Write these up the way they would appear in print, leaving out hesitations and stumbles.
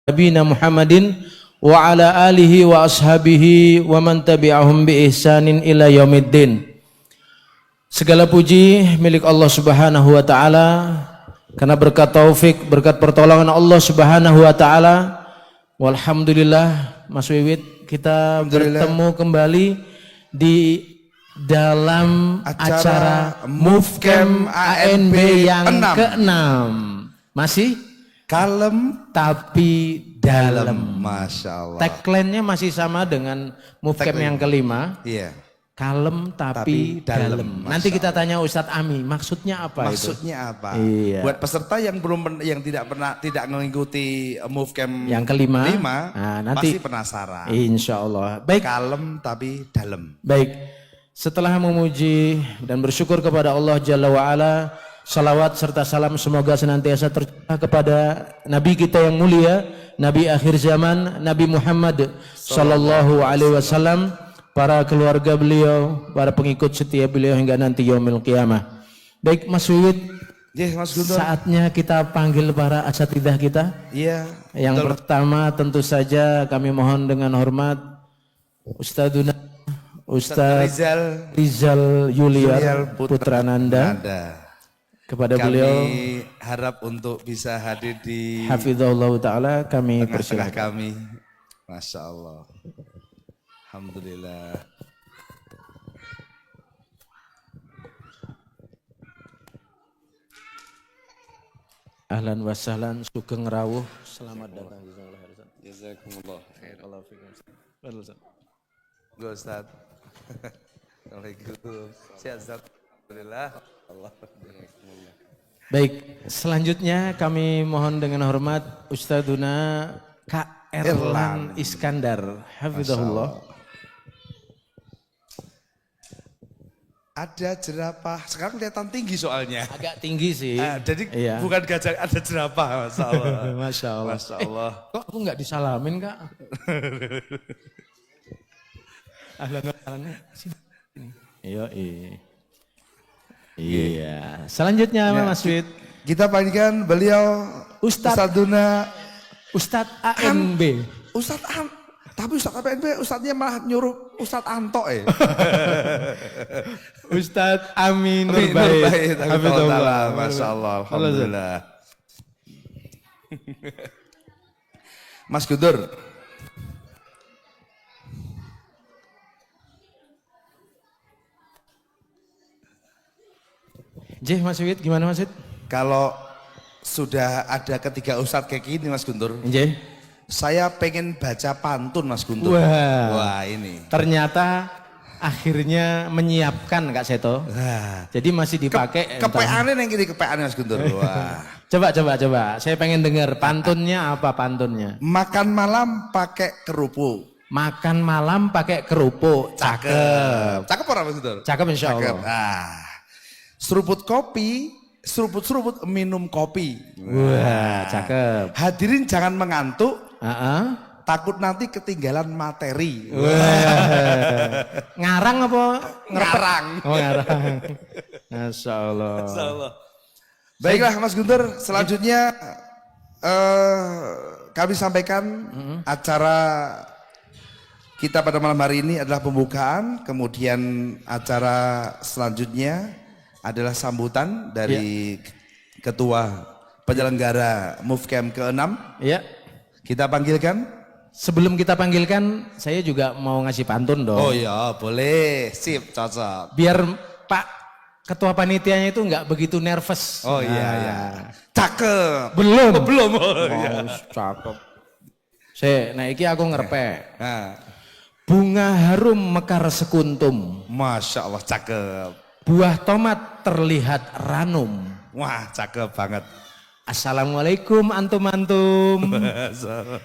Nabiyina Muhammadin wa ala alihi wa ashabihi wa man tabi'ahum bi ihsanin ila yaumiddin. Segala puji milik Allah Subhanahu wa taala karena berkat taufik, berkat pertolongan Allah Subhanahu wa taala. Walhamdulillah Mas Wiwit, kita bertemu kembali di dalam acara Movecamp ANB yang ke-6. Masih kalem tapi dalam. Masya Allah. Tagline-nya masih sama dengan Movecamp yang kelima. Iya. Kalem tapi dalam. Nanti kita tanya Ustadz Ami, maksudnya apa itu? Maksudnya apa? Iya. Buat peserta yang tidak mengikuti Movecamp yang kelima, nanti pasti penasaran. Insya Allah. Baik. Kalem tapi dalam. Baik. Setelah memuji dan bersyukur kepada Allah Jalla wa'ala, salawat serta salam semoga senantiasa tercurah kepada Nabi kita yang mulia, Nabi akhir zaman, Nabi Muhammad Sallallahu Alaihi Wasallam, para keluarga beliau, para pengikut setia beliau hingga nanti yaumil qiyamah. Baik Mas Wiwit, Mas Guntur, saatnya kita panggil para asatidzah kita. Iya. Yang pertama tentu saja kami mohon dengan hormat Ustadzuna Ustadz Rizal Yuliar Putrananda. Kepada beliau harap untuk bisa hadir di hafizahullah ta'ala, kami tengah-tengah persilakan. kami. Masya Allah. Alhamdulillah. Ahlan wa sahlan, sugeng rawuh, selamat datang. Jazakumullah khair. Allah fikum. Go Ustaz. Assalamualaikum. Sehat Ustaz. Alhamdulillah. Allah. Baik, selanjutnya kami mohon dengan hormat Ustadzuna K. Erlan Iskandar, hafizahullah. Ada jerapah, sekarang kelihatan tinggi soalnya. Agak tinggi sih. Jadi iya. Bukan gajah, ada jerapah. Masya Allah. Masya Allah. Masya Allah. Kok aku nggak disalamin Kak? Ahlan wa sahlan. Iya. Selanjutnya Mas Wid. Kita panggilkan beliau Ustadzuna Ustadz ANB. Tapi Ustadz ANB, Ustadznya malah nyuruh Ustadz Anto ya. Ustadz Amin Nurbait. Masya Allah, alhamdulillah. Mas Guntur. Mas Wid, gimana Mas Wid? Kalau sudah ada ketiga ustadz kayak gini Mas Guntur, saya pengen baca pantun Mas Guntur. Wah ini. Ternyata akhirnya menyiapkan Kak Seto. Jadi masih dipakai. Kepeannya yang gini, kepeannya Mas Guntur. Wah. Coba. Saya pengen dengar pantunnya apa pantunnya. Makan malam pakai kerupuk. Makan malam pakai kerupuk. Cakep. Cakep orang Mas Guntur? Cakep insya Allah. Seruput kopi, seruput minum kopi. Wah, cakep. Hadirin jangan mengantuk, takut nanti ketinggalan materi. Ngarang apa? Ngarang. Oh ngarang. Masya Allah. Masya Allah. Baiklah Mas Guntur, selanjutnya kami sampaikan acara kita pada malam hari ini adalah pembukaan, kemudian acara selanjutnya adalah sambutan dari Ketua Penyelenggara Movecamp ke-6. Iya. Kita panggilkan. Sebelum kita panggilkan, saya juga mau ngasih pantun dong. Oh iya, boleh. Sip, cocok. Biar Pak Ketua Panitianya itu nggak begitu nervous. Oh iya. Cakep. Belum. Belum. Cakep. Iki aku ngerpe. Bunga harum mekar sekuntum. Masya Allah, cakep. Buah tomat terlihat ranum. Wah, cakep banget. Assalamualaikum antum-antum.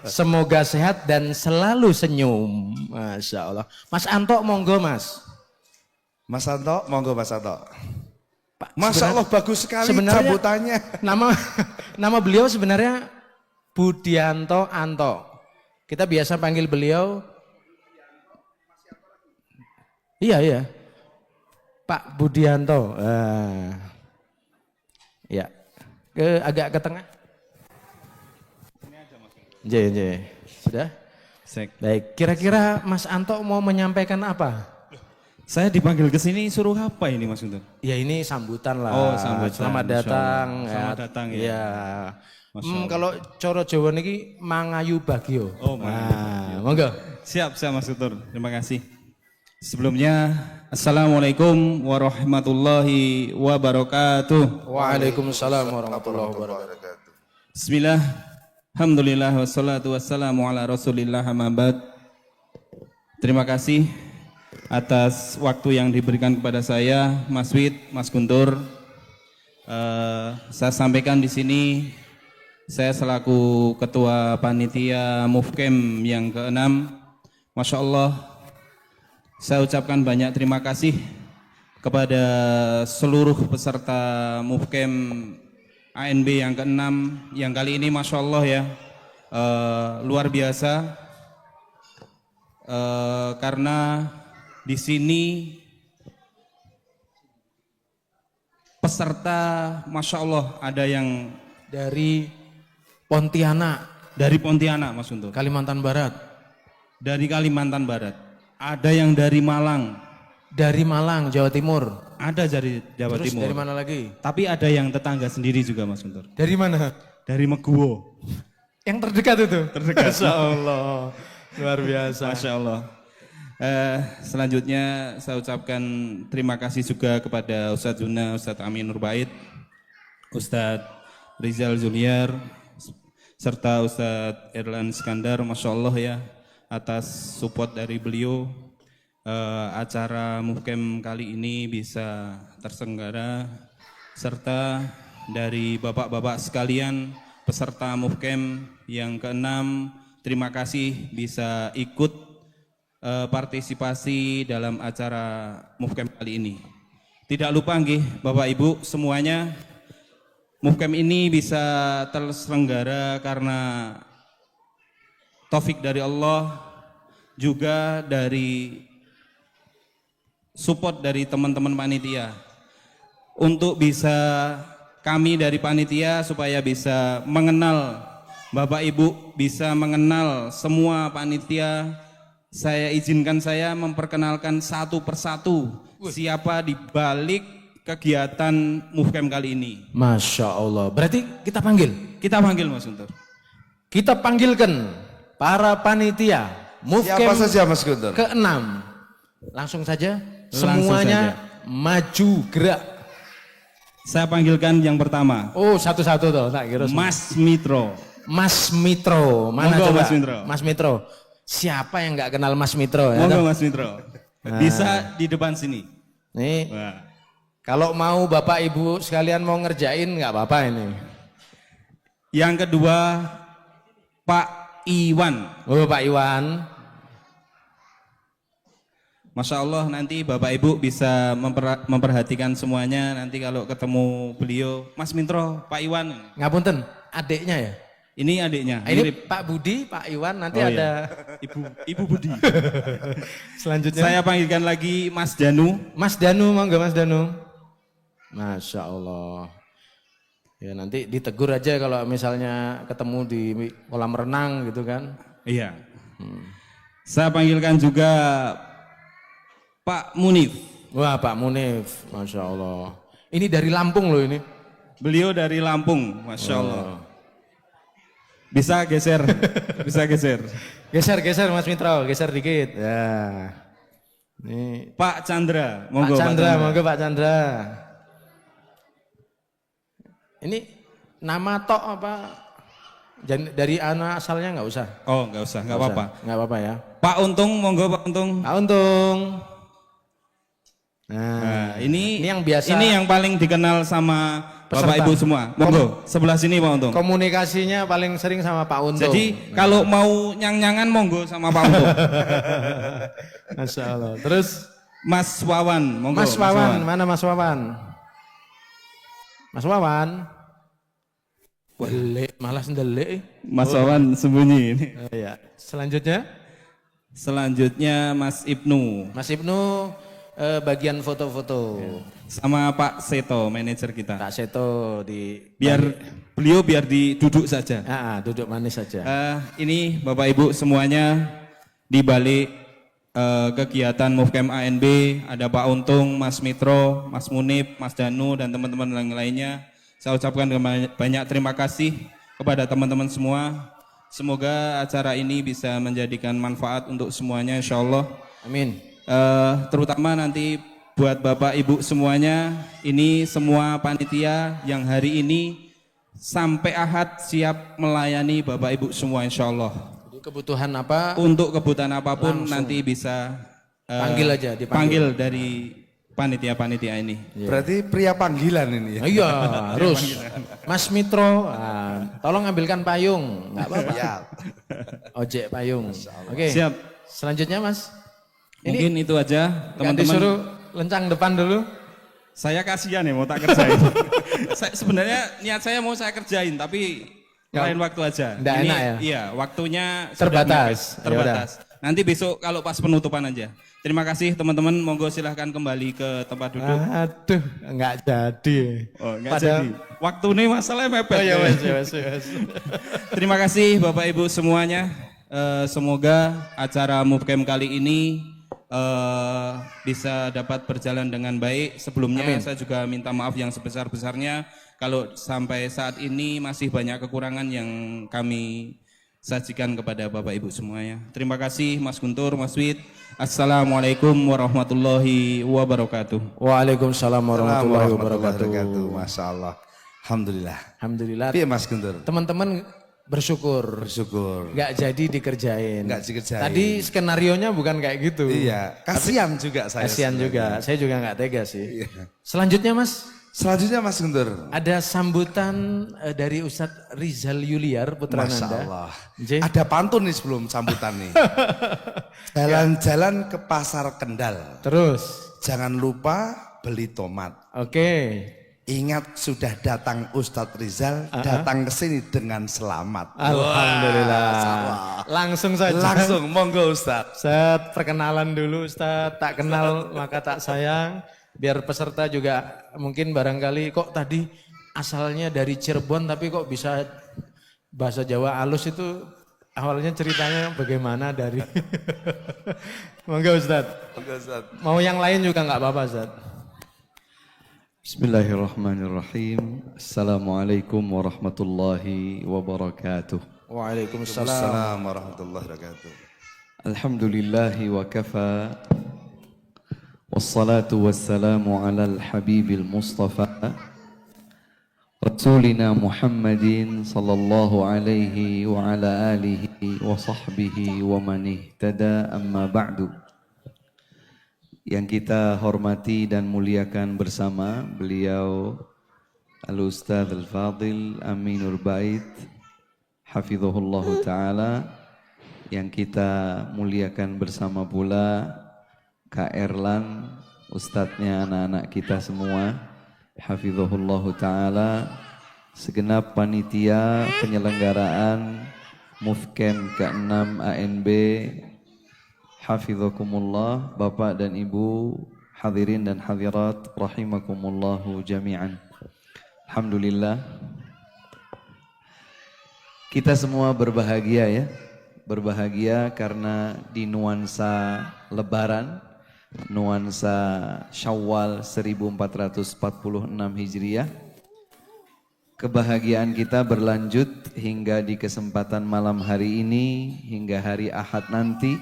Semoga sehat dan selalu senyum. Masya Allah. Mas Anto monggo Mas. Mas Anto, monggo Mas Anto. Pak, Masya Allah bagus sekali sambutannya. Nama beliau sebenarnya Budianto Anto. Kita biasa panggil beliau. Iya. Pak Budianto. Ya. Agak ke tengah. Sudah? Sek. Baik, kira-kira Mas Anto mau menyampaikan apa? Saya dipanggil ke sini suruh apa ini Mas Guntur? Ya ini sambutan lah. Oh, sambutan. Selamat datang. Selamat datang ya. Ya. Masya Allah. Kalau coro Jawa niki mangayu bagio. Oh, nah, monggo. Siap Mas Guntur. Terima kasih. Sebelumnya Assalamualaikum warahmatullahi wabarakatuh. Waalaikumsalam warahmatullahi wabarakatuh. Bismillah. Alhamdulillah wassalatu wassalamu ala Rasulillah amma ba'd. Terima kasih atas waktu yang diberikan kepada saya, Mas Wid, Mas Guntur. Saya sampaikan di sini, saya selaku Ketua Panitia Mufkem yang ke-6, Masya Allah, saya ucapkan banyak terima kasih kepada seluruh peserta Mufkem ANB yang ke-6, yang kali ini Masya Allah ya, luar biasa, karena di sini peserta Masya Allah ada yang Dari Pontianak, Mas Guntur, Kalimantan Barat. dari Kalimantan Barat, ada yang dari Malang, Dari Malang, Jawa Timur. ada dari Jawa Terus Timur, dari mana lagi? tapi ada yang tetangga sendiri juga Mas Guntur, Dari mana? dari Meguwo. Yang terdekat itu? Terdekat. Masya Allah. Luar biasa. Masya Allah. Selanjutnya saya ucapkan terima kasih juga kepada Ustadz Zuna, Ustadz Amin Nurbait, Ustadz Rizal Zuliar, serta Ustadz Erlan Iskandar, Masya Allah ya, atas support dari beliau. Acara Mufkem kali ini bisa terselenggara, serta dari bapak-bapak sekalian peserta Mufkem yang ke-6, terima kasih bisa ikut partisipasi dalam acara Mufkem kali ini. Tidak lupa nggih Bapak Ibu semuanya, Mufkem ini bisa terselenggara karena taufik dari Allah, juga dari support dari teman-teman panitia. Untuk bisa kami dari panitia supaya bisa mengenal Bapak Ibu, bisa mengenal semua panitia, saya izinkan saya memperkenalkan satu persatu siapa di balik kegiatan Mufkem kali ini. Masya Allah. Berarti kita panggil? Kita panggil Mas Guntur. Kita panggilkan para panitia Mufkem Siapa saja Mas Guntur? ke-6. Langsung saja Langsung semuanya saja. maju gerak. Saya panggilkan yang pertama, Oh, satu-satu toh, tak kira. Mas Mitro. Mas Mitro. Mana Monggo, coba? Mas Mitro. Mas Mitro. Siapa yang nggak kenal Mas Mitro ya? Monggo toh? Mas Mitro. Bisa di depan sini. Nih, Wah. kalau mau Bapak Ibu sekalian mau ngerjain nggak apa-apa ini. Yang kedua, Pak Iwan. Oh, Pak Iwan. Masya Allah, nanti Bapak Ibu bisa memperhatikan semuanya. Nanti kalau ketemu beliau, Mas Mitro, Pak Iwan. Ngapunten, adiknya ya? Ini adiknya. Ini mirip. Pak Budi, Pak Iwan, nanti Oh, ada iya. Ibu Budi. selanjutnya. Saya panggilkan lagi Mas Danu. Mas Danu, monggo Mas Danu. Masya Allah. Ya nanti ditegur aja kalau misalnya ketemu di kolam renang gitu kan. Iya. Saya panggilkan juga Pak Munif. Wah, Pak Munif, Masya Allah. Ini dari Lampung loh ini. Beliau dari Lampung, Masya Allah. Bisa geser, bisa geser. Geser Mas Mitro, geser dikit. Ya. Ini Pak Chandra, Pak monggo. Chandra, monggo Pak Chandra. Ini nama tok apa? Dari anak asalnya nggak usah. Oh, nggak usah, nggak apa-apa. Nggak apa-apa ya. Pak Untung, monggo Pak Untung. Pak Untung. Nah, ini yang biasa. Ini yang paling dikenal sama Peserta. Bapak Ibu semua. Monggo, sebelah sini Pak Untung. Komunikasinya paling sering sama Pak Untung. Jadi kalau mau nyang-nyangan monggo sama Pak Untung. Masya Allah. Terus Mas Wawan, monggo. Mas Wawan, mana Mas Wawan? Mas Wawan. Delik, malah sendelik. Mas Wawan sembunyi ini. Oh, ya. Selanjutnya Selanjutnya Mas Ibnu. Mas Ibnu bagian foto-foto. Sama Pak Seto, manajer kita. Pak Seto di Biar duduk saja. Duduk manis saja. Ini Bapak Ibu semuanya di balik kegiatan Movecamp ANB ada Pak Untung, Mas Mitro, Mas Munib, Mas Danu dan teman-teman lainnya. Saya ucapkan banyak terima kasih kepada teman-teman semua. Semoga acara ini bisa menjadikan manfaat untuk semuanya insyaallah. Amin. Terutama nanti buat Bapak Ibu semuanya, ini semua panitia yang hari ini sampai Ahad siap melayani Bapak Ibu semua insyaallah. Kebutuhan apa? Untuk kebutuhan apapun langsung nanti bisa dipanggil dipanggil dari panitia-panitia ini. Berarti pria panggilan ini ya? Iya, harus. Mas Mitro, tolong ambilkan payung. Enggak apa-apa. Ya. Ojek payung. Oke. Siap. Selanjutnya Mas. Mungkin itu aja teman-teman. Disuruh lencang depan dulu. Saya kasihan ya mau tak kerjain. Sebenarnya niat saya mau saya kerjain tapi lain waktu aja. Nggak enak ya? Iya, waktunya Terbatas. Terbatas. Nanti besok kalau pas penutupan aja. Terima kasih teman-teman, monggo silahkan kembali ke tempat duduk. Aduh, enggak jadi. Oh, enggak jadi. Waktu ini masalahnya mepet. Oh, ya, wes. Terima kasih Bapak Ibu semuanya. Semoga acara Movecamp kali ini bisa dapat berjalan dengan baik. Sebelumnya saya juga minta maaf yang sebesar-besarnya kalau sampai saat ini masih banyak kekurangan yang kami sajikan kepada Bapak Ibu semuanya. Terima kasih Mas Guntur, Mas Wid. Assalamualaikum warahmatullahi wabarakatuh. Waalaikumsalam warahmatullahi wabarakatuh. Masya Allah. Alhamdulillah. Alhamdulillah. Iya Mas Guntur. Teman-teman bersyukur. Nggak jadi dikerjain. Nggak dikerjain. Tadi skenarionya bukan kayak gitu. Iya. Kasihan juga saya. Kasihan juga. Saya juga nggak tega sih. Iya. Selanjutnya Mas. Selanjutnya Mas Guntur. Ada sambutan dari Ustadz Rizal Yuliar putra Masya Nanda. Allah. J. Ada pantun nih sebelum sambutan nih. Jalan-jalan ke pasar Kendal. Terus. Jangan lupa beli tomat. Oke. Ingat sudah datang Ustadz Rizal, datang ke sini dengan selamat. Alhamdulillah. Langsung saja. Langsung, monggo Ustadz. Set perkenalan dulu Ustadz. Tak kenal maka tak sayang. Biar peserta juga mungkin barangkali kok tadi asalnya dari Cirebon tapi kok bisa bahasa Jawa halus itu awalnya ceritanya bagaimana dari Monggo Ustadz. Monggo Ustadz. Mau yang lain juga nggak apa-apa Ustadz. Bismillahirrahmanirrahim. Assalamualaikum warahmatullahi wabarakatuh. Waalaikumsalam warahmatullahi wabarakatuh. Alhamdulillahi wa kafa. Wassalatu wassalamu ala al-habibil mustafa Rasulina Muhammadin sallallahu alaihi wa ala alihi wa sahbihi wa man ihtada amma ba'du. Yang kita hormati dan muliakan bersama beliau Al-Ustadz Al-Fadil Aminur Bait Hafizahullah Ta'ala. Yang kita muliakan bersama pula Kak Erlan, ustadznya anak-anak kita semua, Hafizahullah Ta'ala, segenap panitia penyelenggaraan Movecamp ke-6 ANB, Hafizakumullah, Bapak dan Ibu, hadirin dan hadirat, rahimakumullahu jami'an. Alhamdulillah, kita semua berbahagia ya, berbahagia karena di nuansa Lebaran, nuansa Syawal 1446 Hijriah. Kebahagiaan kita berlanjut hingga di kesempatan malam hari ini, hingga hari Ahad nanti.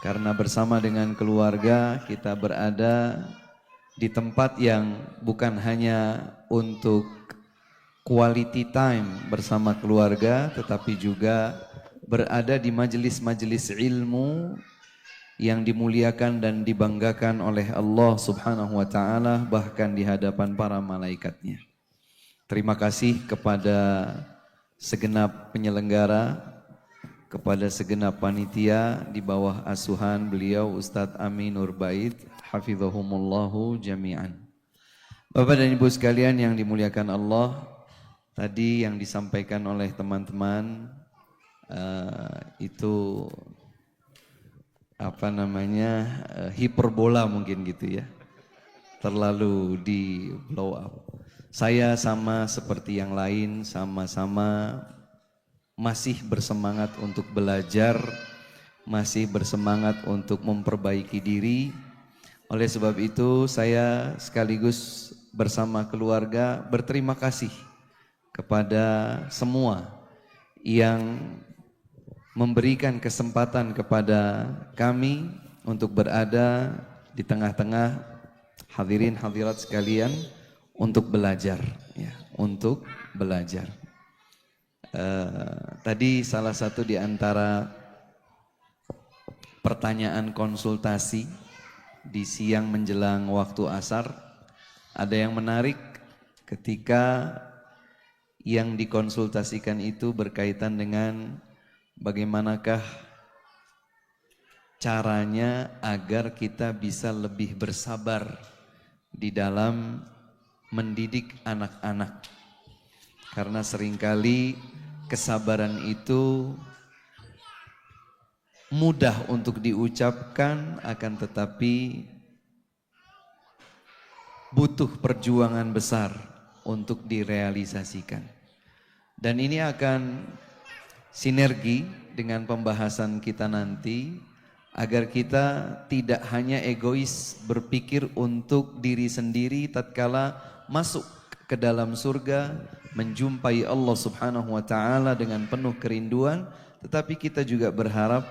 Karena bersama dengan keluarga kita berada di tempat yang bukan hanya untuk quality time bersama keluarga, tetapi juga berada di majelis-majelis ilmu yang dimuliakan dan dibanggakan oleh Allah Subhanahu wa Ta'ala, bahkan di hadapan para malaikatnya. Terima kasih kepada segenap penyelenggara, kepada segenap panitia di bawah asuhan beliau Ustadz Aminur Bait hafizahumullahu jami'an. Bapak dan Ibu sekalian yang dimuliakan Allah, tadi yang disampaikan oleh teman-teman itu apa namanya hiperbola mungkin gitu ya, terlalu di blow up. Saya sama seperti yang lain, sama-sama masih bersemangat untuk belajar, masih bersemangat untuk memperbaiki diri. Oleh sebab itu saya sekaligus bersama keluarga berterima kasih kepada semua yang memberikan kesempatan kepada kami untuk berada di tengah-tengah hadirin hadirat sekalian untuk belajar, ya, untuk belajar. Tadi salah satu di antara pertanyaan konsultasi di siang menjelang waktu asar, ada yang menarik ketika yang dikonsultasikan itu berkaitan dengan bagaimanakah caranya agar kita bisa lebih bersabar di dalam mendidik anak-anak. Karena seringkali kesabaran itu mudah untuk diucapkan, akan tetapi butuh perjuangan besar untuk direalisasikan. Dan ini akan sinergi dengan pembahasan kita nanti, agar kita tidak hanya egois berpikir untuk diri sendiri tatkala masuk ke dalam surga, menjumpai Allah Subhanahu wa taala dengan penuh kerinduan, tetapi kita juga berharap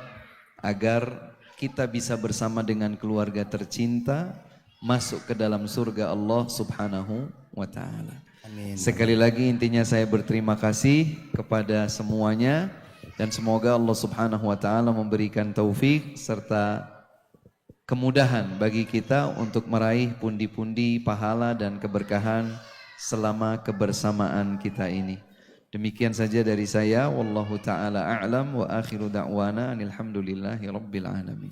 agar kita bisa bersama dengan keluarga tercinta masuk ke dalam surga Allah Subhanahu wa taala. Amin. Sekali lagi intinya saya berterima kasih kepada semuanya, dan semoga Allah Subhanahu wa taala memberikan taufik serta kemudahan bagi kita untuk meraih pundi-pundi pahala dan keberkahan selama kebersamaan kita ini. Demikian saja dari saya, wallahu taala a'lam, wa akhiru da'wana alhamdulillahi rabbil alamin.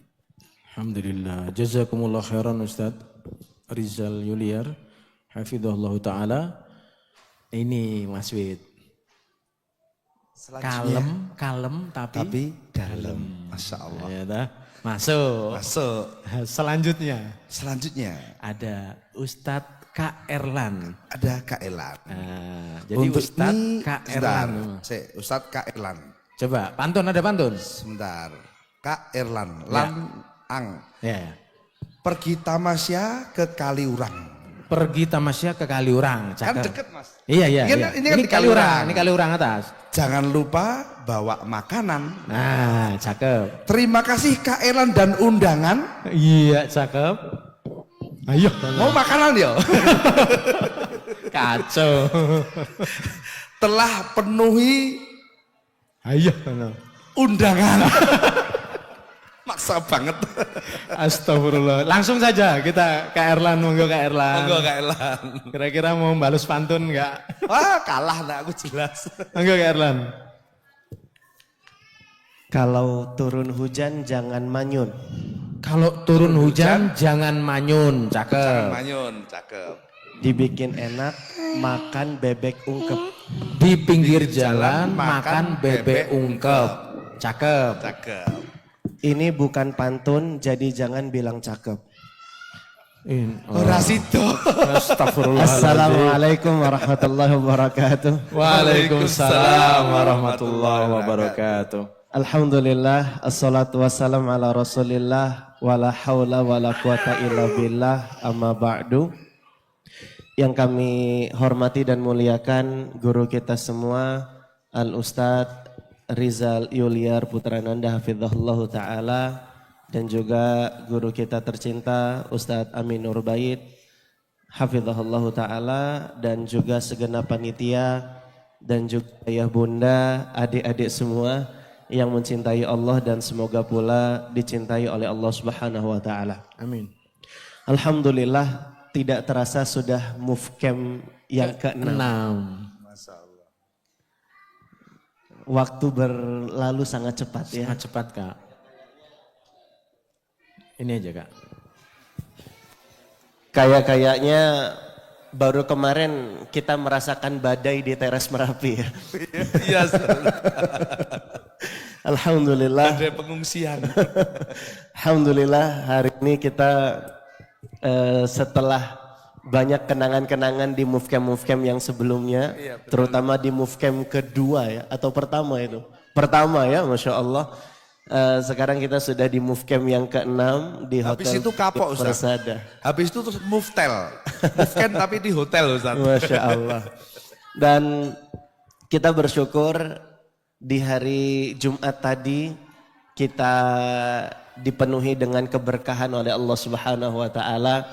Alhamdulillah. Jazakumullah khairan Ustaz Rizal Yuliar, hafizahullah taala. Ini Mas Wid. Kalem tapi dalam. Masya Allah. Ya, dah. Masuk. Selanjutnya ada Ustadz K. Erlan. Ada Kak Erlan. Jadi Ustadz K. Erlan. Ustadz Kak Erlan. Coba pantun, ada pantun. Sebentar. Kak Erlan. Ya. Ang. Ya. Pergi tamasya ke Kaliurang. Pergi tamasya ke Kaliurang. Kan Cakep. deket Mas. Iya. Ini kan di Kaliurang. Ini Kaliurang atas. Jangan lupa bawa makanan. Nah, cakep. Terima kasih Kak Erlan dan undangan. Iya, cakep. Ayo. Mau makanan ya? Kacau. Telah penuhi Ayo. undangan. Maksa banget. Astagfirullah. Langsung saja kita Kak Erlan, monggo Kak Erlan. Monggo Kak Erlan. Kira-kira mau balas pantun enggak? Wah, kalah nak aku jelas. Monggo Kak Erlan. Kalau turun hujan jangan manyun. Kalau turun hujan jangan manyun, Jangan cakep. manyun, cakep. Dibikin enak makan bebek ungkep. Di pinggir jalan makan bebek ungkep, cakep. Cakep. Ini bukan pantun, jadi jangan bilang cakep. Rasito. Astagfirullah. Assalamualaikum warahmatullahi wabarakatuh. Waalaikumsalam warahmatullahi wabarakatuh. Alhamdulillah, assalatu wassalam ala rasulillah, wala hawla wala quwata illa billah, amma ba'du. Yang kami hormati dan muliakan guru kita semua, Al-Ustadz Rizal Yuliar Putrananda hafizahullah ta'ala, dan juga guru kita tercinta Ustadz Amin Nurbait hafizahullah ta'ala, dan juga segenap panitia dan juga ayah bunda, adik-adik semua yang mencintai Allah dan semoga pula dicintai oleh Allah Subhanahu wa taala. Amin. Alhamdulillah, tidak terasa sudah move camp yang ke-6. Waktu berlalu sangat cepat ya. Sangat cepat Kak. Ini aja Kak. Kayaknya baru kemarin kita merasakan badai di teras Merapi ya. Iya. Alhamdulillah. Ada pengungsian. Alhamdulillah hari ini kita setelah banyak kenangan-kenangan di movecam yang sebelumnya, terutama di movecam kedua ya, atau pertama itu. Pertama ya, Masya Allah. Sekarang kita sudah di movecam yang ke-6 di hotel. Habis itu kapok Ustaz. Persada. Habis itu terus muftel. Mufken tapi di hotel Ustaz. Masya Allah. Dan kita bersyukur di hari Jumat tadi kita dipenuhi dengan keberkahan oleh Allah Subhanahu wa taala.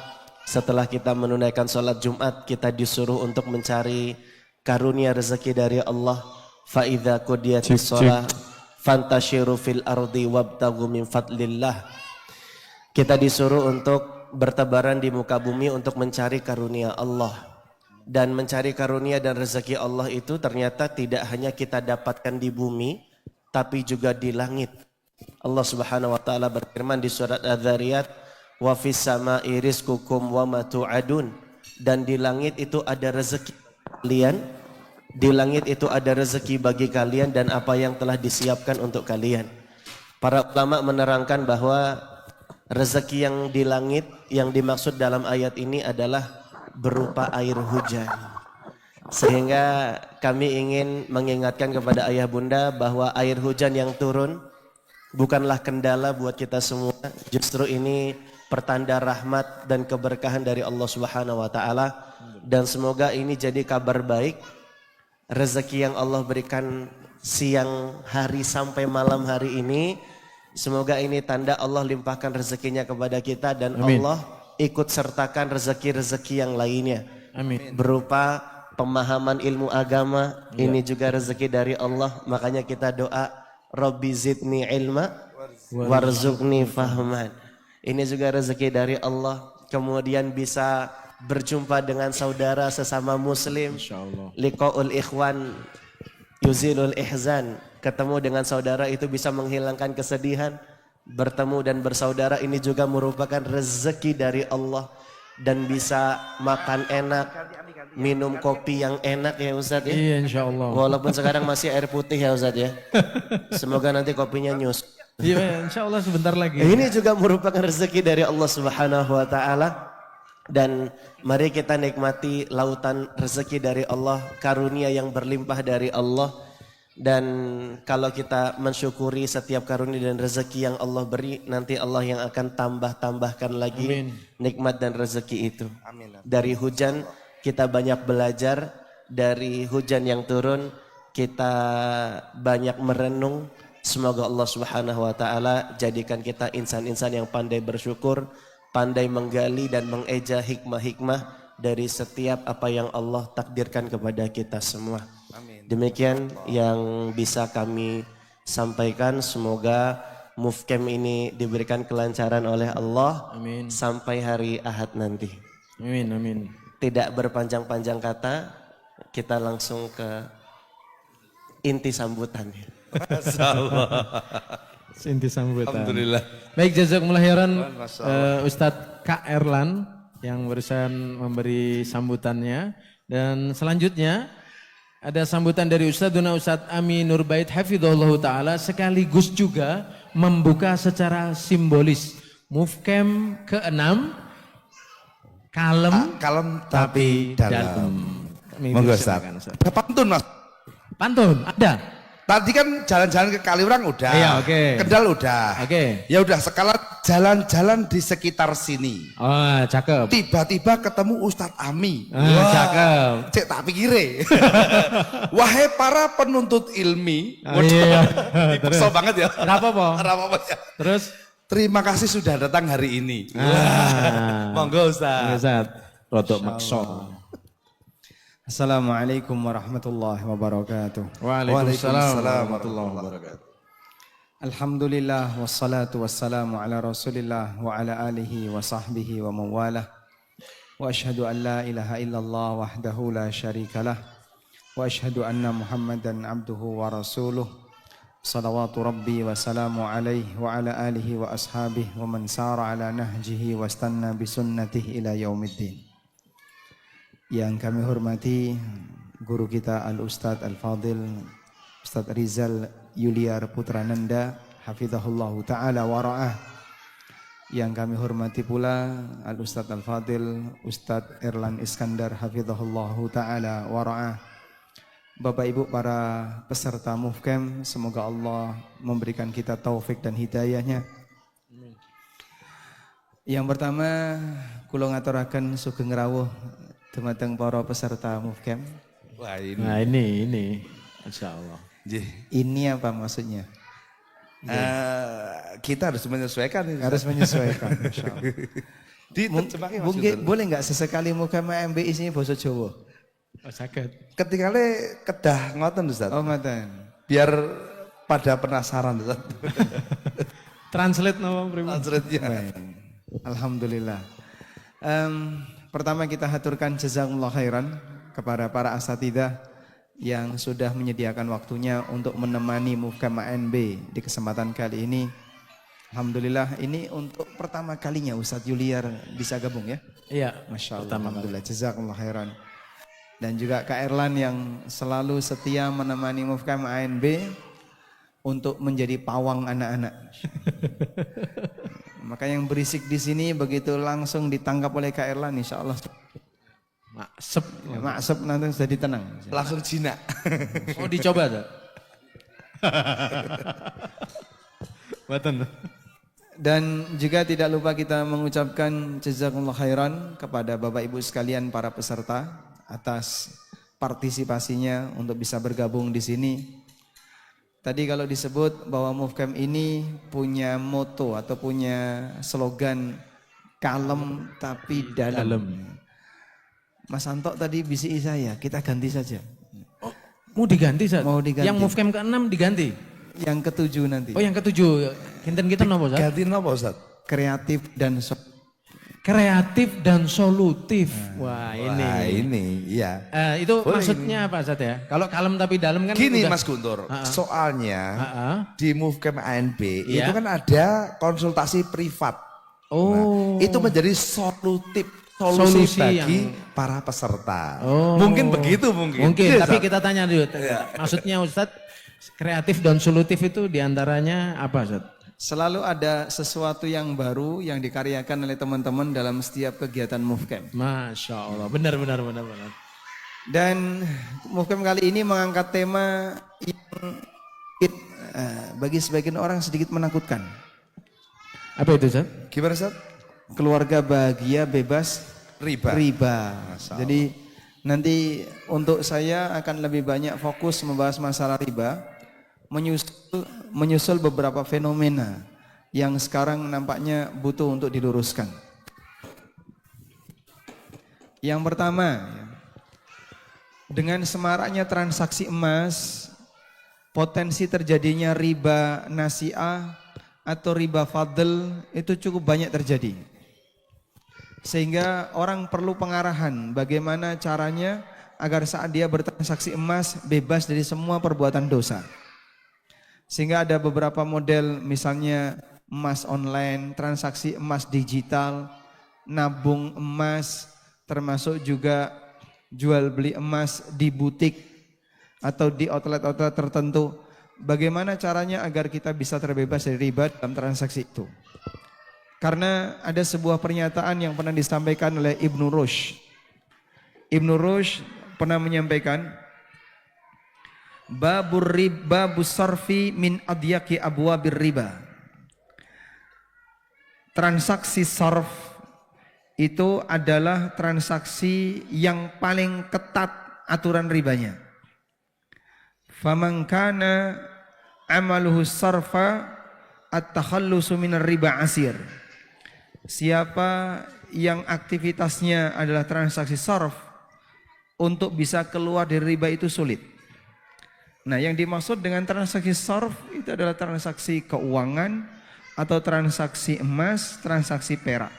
Setelah kita menunaikan sholat Jumat, kita disuruh untuk mencari karunia rezeki dari Allah. Fa idza qudiyatis shalah fantashiru fil ardi wabtaghu min fadlillah. Kita disuruh untuk bertebaran di muka bumi untuk mencari karunia Allah. Dan mencari karunia dan rezeki Allah itu ternyata tidak hanya kita dapatkan di bumi, tapi juga di langit. Allah Subhanahu wa taala berfirman di surat Az-Zariyat, wa fis sama'i rizqukum wa ma tu'adun. Dan di langit itu ada rezeki kalian, di langit itu ada rezeki bagi kalian dan apa yang telah disiapkan untuk kalian. Para ulama menerangkan bahwa rezeki yang di langit yang dimaksud dalam ayat ini adalah berupa air hujan. Sehingga kami ingin mengingatkan kepada ayah bunda bahwa air hujan yang turun bukanlah kendala buat kita semua. Justru ini pertanda rahmat dan keberkahan dari Allah Subhanahu wa taala, dan semoga ini jadi kabar baik. Rezeki yang Allah berikan siang hari sampai malam hari ini, semoga ini tanda Allah limpahkan rezekinya kepada kita, dan Amin. Allah ikut sertakan rezeki-rezeki yang lainnya. Amin. Berupa pemahaman ilmu agama, ini juga rezeki dari Allah. Makanya kita doa, Rabbi zidni ilma warzuqni fahman. Ini juga rezeki dari Allah. Kemudian bisa berjumpa dengan saudara sesama muslim. Liqaul ikhwan yuzilul ihzan. Ketemu dengan saudara itu bisa menghilangkan kesedihan. Bertemu dan bersaudara ini juga merupakan rezeki dari Allah. Dan bisa makan enak, minum kopi yang enak ya Ustadz ya. Iya, insyaallah. Walaupun sekarang masih air putih ya Ustadz ya. Semoga nanti kopinya nyus. Iya, insyaallah sebentar lagi. Ini juga merupakan rezeki dari Allah Subhanahu wa taala. Dan mari kita nikmati lautan rezeki dari Allah, karunia yang berlimpah dari Allah. Dan kalau kita mensyukuri setiap karunia dan rezeki yang Allah beri, nanti Allah yang akan tambahkan lagi nikmat dan rezeki itu. Dari hujan kita banyak belajar, dari hujan yang turun kita banyak merenung. Semoga Allah Subhanahu wa taala jadikan kita insan-insan yang pandai bersyukur, pandai menggali dan mengeja hikmah-hikmah dari setiap apa yang Allah takdirkan kepada kita semua. Demikian yang bisa kami sampaikan. Semoga movecam ini diberikan kelancaran oleh Allah. Amin. Sampai hari Ahad nanti. Amin, amin. Tidak berpanjang-panjang kata, kita langsung ke inti sambutannya. Inti sambutan. Alhamdulillah. Baik, jazakumullah khairan Ustadz K. Erlan yang barusan memberi sambutannya. Dan selanjutnya ada sambutan dari Ustadzuna Ustadz Ami Nurbait hafizahullah ta'ala, sekaligus juga membuka secara simbolis movecam ke-6, kalem tapi dalam. Monggo Ustaz. Ada pantun Mas. Pantun ada. Tadi kan jalan-jalan ke Kaliurang udah. Iya, oke. Kendal udah. Oke. Ya udah, sekalian jalan-jalan di sekitar sini. Oh, cakep. Tiba-tiba ketemu Ustadz Ami. Cakep. Cek tak pikire. Wahai para penuntut ilmi. Iya. Dipaksa banget ya. Kenapa, Po? Kenapa, ya? Terus? Terima kasih sudah datang hari ini. Monggo Ustaz. Ustaz. Rodok makso. Assalamualaikum warahmatullahi wabarakatuh. Waalaikumsalam warahmatullahi wabarakatuh. Alhamdulillah wassalatu wassalamu ala rasulillah wa ala alihi wa sahbihi wa mawalah. Wa ashhadu an la ilaha illallah wahdahu la syarikalah. Wa ashhadu anna muhammadan abduhu wa rasuluh. Salawatu rabbi wa salamu alaihi wa ala alihi wa ashabihi wa man sara ala nahjihi wa stanna bisunnatihi ila yaumiddin. Yang kami hormati guru kita Al-Ustadz Al-Fadil Ustadz Rizal Yuliar Putrananda hafizahullah taala wa ra'ah. Yang kami hormati pula Al Ustadz Al Fadil Ustadz Erlan Iskandar hafizahullah taala wa ra'ah. Bapak Ibu para peserta Mufcam, semoga Allah memberikan kita taufik dan hidayahnya. Yang pertama, kula ngaturaken sugeng rawuh dumateng para peserta Mufcam. Wah ini. Nah ini, Insya Allah. Ini apa maksudnya? Kita harus menyesuaikan ini. Harus menyesuaikan. Masya Allah. Diterjemahkan Mas Mungkin Guntur. boleh nggak sesekali Mufcam MB isinya basa Jawa? Oh, sakit. Ketika kedah ngoten Ustaz. Oh ngoten. Biar pada penasaran Ustaz. Translate nama prima. Translate-nya. Alhamdulillah. Pertama kita haturkan jazakumullah khairan kepada para asatidzah yang sudah menyediakan waktunya untuk menemani Mufcam ANB di kesempatan kali ini. Alhamdulillah ini untuk pertama kalinya Ustadz Yuliar bisa gabung ya. Iya. Masya Allah. Alhamdulillah. Jazakumullah khairan. Dan juga Kak Erlan yang selalu setia menemani Mufcam ANB untuk menjadi pawang anak-anak. Maka yang berisik di sini begitu langsung ditangkap oleh Kak Erlan, insya Allah Maksep. maksud nanti jadi tenang. Langsung jinak. Oh dicoba tuh. Betul. Dan juga tidak lupa kita mengucapkan jazakumullah khairan kepada Bapak Ibu sekalian para peserta atas partisipasinya untuk bisa bergabung di sini. Tadi kalau disebut bahwa Mufcam ini punya moto atau punya slogan kalem tapi dalam. Mas Anto tadi bisi saya, kita ganti saja. Oh, mau diganti Sat? Mau diganti. Yang Mufcam ke-6 diganti? Yang ketujuh nanti. Oh yang ke-7. Kinten kita napa Sat? Ganti apa Ustaz? Kreatif dan Kreatif dan solutif. Wah Wah ini, iya. Itu Boleh maksudnya apa Sat ya? Kalau kalem tapi dalam kan Gini udah- Mas Guntur, soalnya di Mufcam ANB Iya. itu kan ada konsultasi privat. Oh. Nah, itu menjadi solusi Solusi bagi yang- para peserta. Oh. Mungkin begitu mungkin. Mungkin, Iya, tapi Ustaz. kita tanya dulu. Maksudnya Ustadz, kreatif dan solutif itu diantaranya apa Ustadz? selalu ada sesuatu yang baru yang dikaryakan oleh teman-teman dalam setiap kegiatan Mufcam. Masya Allah, benar. Dan Mufcam kali ini mengangkat tema yang bagi sebagian orang sedikit menakutkan. Apa itu Ustadz? Gimana Ustaz? Keluarga bahagia bebas Riba. Jadi nanti untuk saya akan lebih banyak fokus membahas masalah riba, menyusul beberapa fenomena yang sekarang nampaknya butuh untuk diluruskan. Yang pertama, dengan semaraknya transaksi emas, potensi terjadinya riba nasi'ah atau riba fadl itu cukup banyak terjadi. Sehingga orang perlu pengarahan bagaimana caranya agar saat dia bertransaksi emas bebas dari semua perbuatan dosa. Sehingga ada beberapa model misalnya emas online, transaksi emas digital, nabung emas, termasuk juga jual beli emas di butik atau di outlet-outlet tertentu. Bagaimana caranya agar kita bisa terbebas dari riba dalam transaksi itu? Karena ada sebuah pernyataan yang pernah disampaikan oleh Ibnu Rushd. Ibnu Rushd pernah menyampaikan, Babu sarfi min adyaki abwabir riba. Transaksi sarf itu adalah transaksi yang paling ketat aturan ribanya. Faman kana amaluhu sarfa at-takhallusu minar riba asir. Siapa yang aktivitasnya adalah transaksi sarf, untuk bisa keluar dari riba itu sulit. Nah, yang dimaksud dengan transaksi sarf itu adalah transaksi keuangan atau transaksi emas, transaksi perak.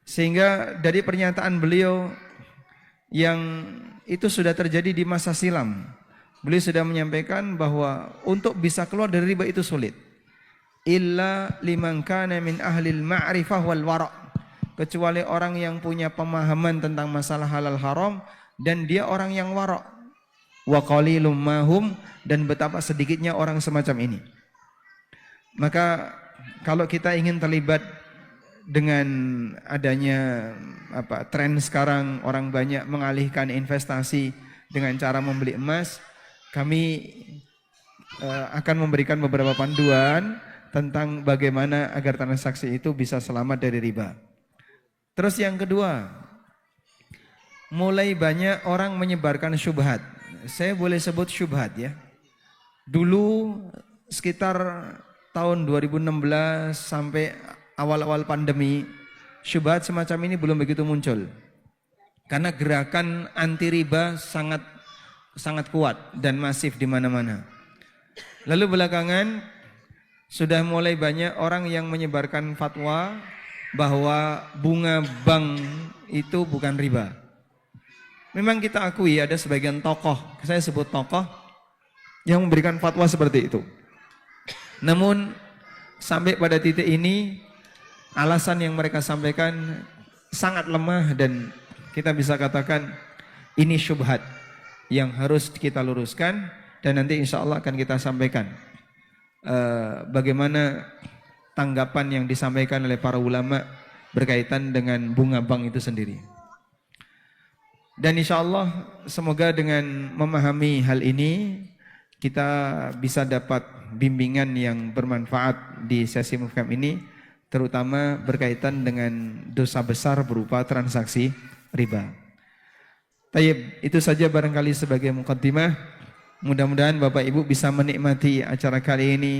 Sehingga dari pernyataan beliau yang itu sudah terjadi di masa silam, beliau sudah menyampaikan bahwa untuk bisa keluar dari riba itu sulit. Illa liman kana min ahlil ma'rifah wal wara'. Kecuali orang yang punya pemahaman tentang masalah halal haram dan dia orang yang wara'. wa qalilum mahum, dan betapa sedikitnya orang semacam ini. Maka kalau kita ingin terlibat dengan adanya tren sekarang, orang banyak mengalihkan investasi dengan cara membeli emas, kami akan memberikan beberapa panduan tentang bagaimana agar transaksi itu bisa selamat dari riba. Terus yang kedua, mulai banyak orang menyebarkan syubhat. Saya boleh sebut syubhat ya. Dulu sekitar tahun 2016 sampai awal-awal pandemi, syubhat semacam ini belum begitu muncul. Karena gerakan anti riba sangat kuat dan masif di mana-mana. Lalu belakangan sudah mulai banyak orang yang menyebarkan fatwa bahwa bunga bank itu bukan riba. Memang kita akui ada sebagian tokoh, saya sebut tokoh, yang memberikan fatwa seperti itu. Namun sampai pada titik ini alasan yang mereka sampaikan sangat lemah dan kita bisa katakan ini syubhat yang harus kita luruskan, dan nanti insya Allah akan kita sampaikan bagaimana tanggapan yang disampaikan oleh para ulama berkaitan dengan bunga bank itu sendiri. Dan insya Allah semoga dengan memahami hal ini kita bisa dapat bimbingan yang bermanfaat di sesi Mufham ini, terutama berkaitan dengan dosa besar berupa transaksi riba. Tayyib, itu saja barangkali sebagai muqaddimah. Mudah-mudahan Bapak Ibu bisa menikmati acara kali ini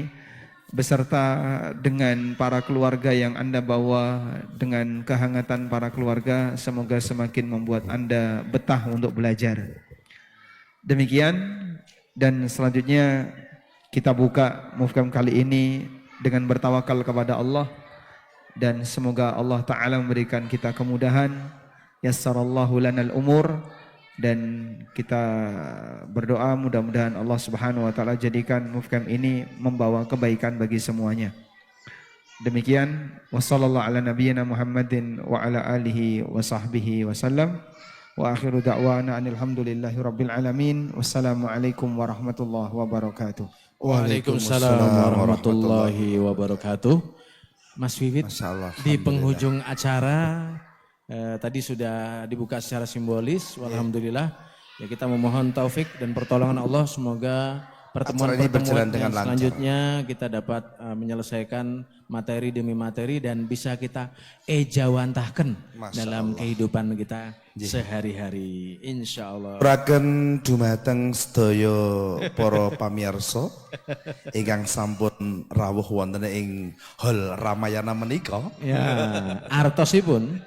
beserta dengan para keluarga yang Anda bawa, dengan kehangatan para keluarga, semoga semakin membuat Anda betah untuk belajar. Demikian, dan selanjutnya kita buka Mufham kali ini dengan bertawakal kepada Allah, dan semoga Allah Ta'ala memberikan kita kemudahan, yassarallahu lanal umur, dan kita berdoa mudah-mudahan Allah Subhanahu wa taala jadikan Mufham ini membawa kebaikan bagi semuanya. Demikian, wassallallahu ala nabiyyina Muhammadin wa ala alihi wa sahbihi wasallam, wa akhiru da'wana alhamdulillahi rabbil alamin. Wassalamualaikum warahmatullahi wabarakatuh. Waalaikumsalam warahmatullahi wabarakatuh. Mas Wiwit, di penghujung acara tadi sudah dibuka secara simbolis, alhamdulillah. Ya, kita memohon taufik dan pertolongan Allah, semoga pertemuan-pertemuan yang selanjutnya kita dapat menyelesaikan materi demi materi dan bisa kita ejawantahkan dalam kehidupan kita sehari-hari, insyaallah. Praken dumateng sedaya para pamirsa ingkang sampun rawuh wonten ing hall Ramayana menika. Ya, artosipun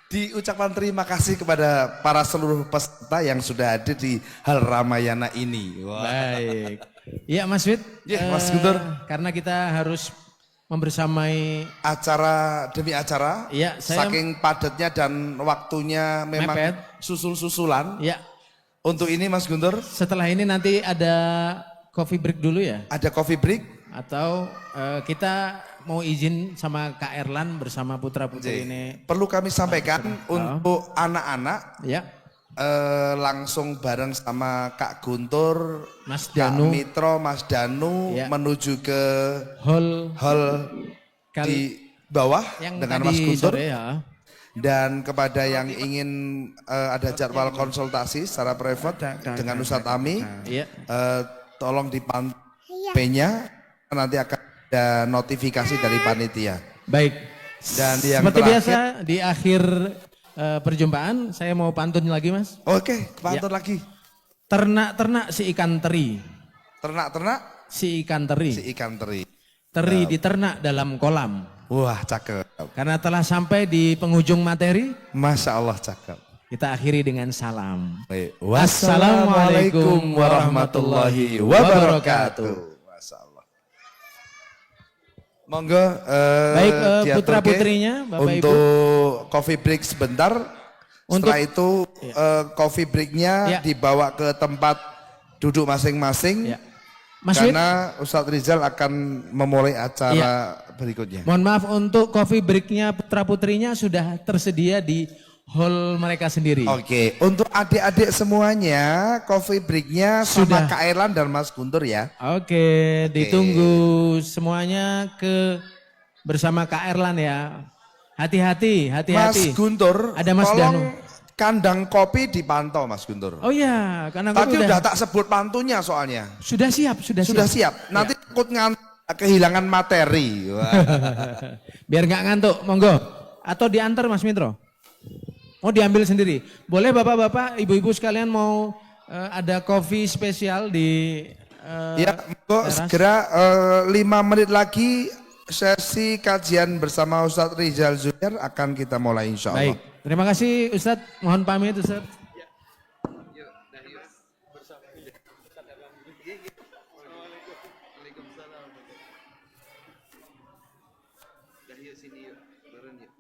diucapkan terima kasih kepada para seluruh peserta yang sudah ada di hal Ramayana ini. Wah. Baik. Iya Mas Wid. Ya, Mas Guntur. Karena kita harus membersamai acara demi acara. Iya, saking padatnya dan waktunya memang mepet. Susul-susulan. Iya. Untuk ini Mas Guntur. Setelah ini nanti ada coffee break dulu ya? Ada coffee break. Atau kita mau izin sama Kak Erlan bersama putra-putri ini. Perlu kami sampaikan untuk anak-anak ya, langsung bareng sama Kak Guntur, Mas Danu, Kak Mitro, Mas Danu ya, menuju ke hall di bawah yang dengan Mas Guntur. Sore, ya. Dan kepada yang ingin ada jadwal konsultasi secara private dengan Ustadz Ami, tolong dipantau HP-nya, nanti akan ada notifikasi dari panitia. Baik. Dan yang seperti terakhir, biasa di akhir perjumpaan saya mau pantun lagi Mas. Oke, pantun lagi. Ternak-ternak si ikan teri. Ternak-ternak si ikan teri. Si ikan teri. Teri diternak dalam kolam. Wah, cakep. Karena telah sampai di penghujung materi. Masya Allah, cakep. Kita akhiri dengan salam. Baik. Wassalamualaikum warahmatullahi wabarakatuh. Monggo baik putra-putrinya Bapak untuk Ibu. Coffee break sebentar. Setelah itu coffee breaknya dibawa ke tempat duduk masing-masing. Mas karena Ustadz Rizal akan memulai acara berikutnya. Mohon maaf, untuk coffee breaknya putra-putrinya sudah tersedia di hall mereka sendiri. Oke, untuk adik-adik semuanya, coffee breaknya sama Sudah. Kak Erlan dan Mas Guntur ya. Oke, ditunggu semuanya bersama Kak Erlan ya. Hati-hati, Mas hati-hati. Guntur, Ada Mas tolong Danu. kandang kopi dipantau Mas Guntur. Oh iya, karena Tadi kopi udah tak sebut pantunya soalnya. sudah siap, sudah Sudah siap. siap. Nanti takut kehilangan materi. Wah. Biar nggak ngantuk, monggo. Atau diantar Mas Mitro. Mau diambil sendiri. Boleh bapak-bapak, ibu-ibu sekalian mau ada kopi spesial di Ya, monggo teras. segera 5 menit lagi sesi kajian bersama Ustadz Rizal Zuliar akan kita mulai insya Allah. Baik, terima kasih Ustadz. Mohon pamit Ustadz. Dah yuk sini yuk, bareng yuk.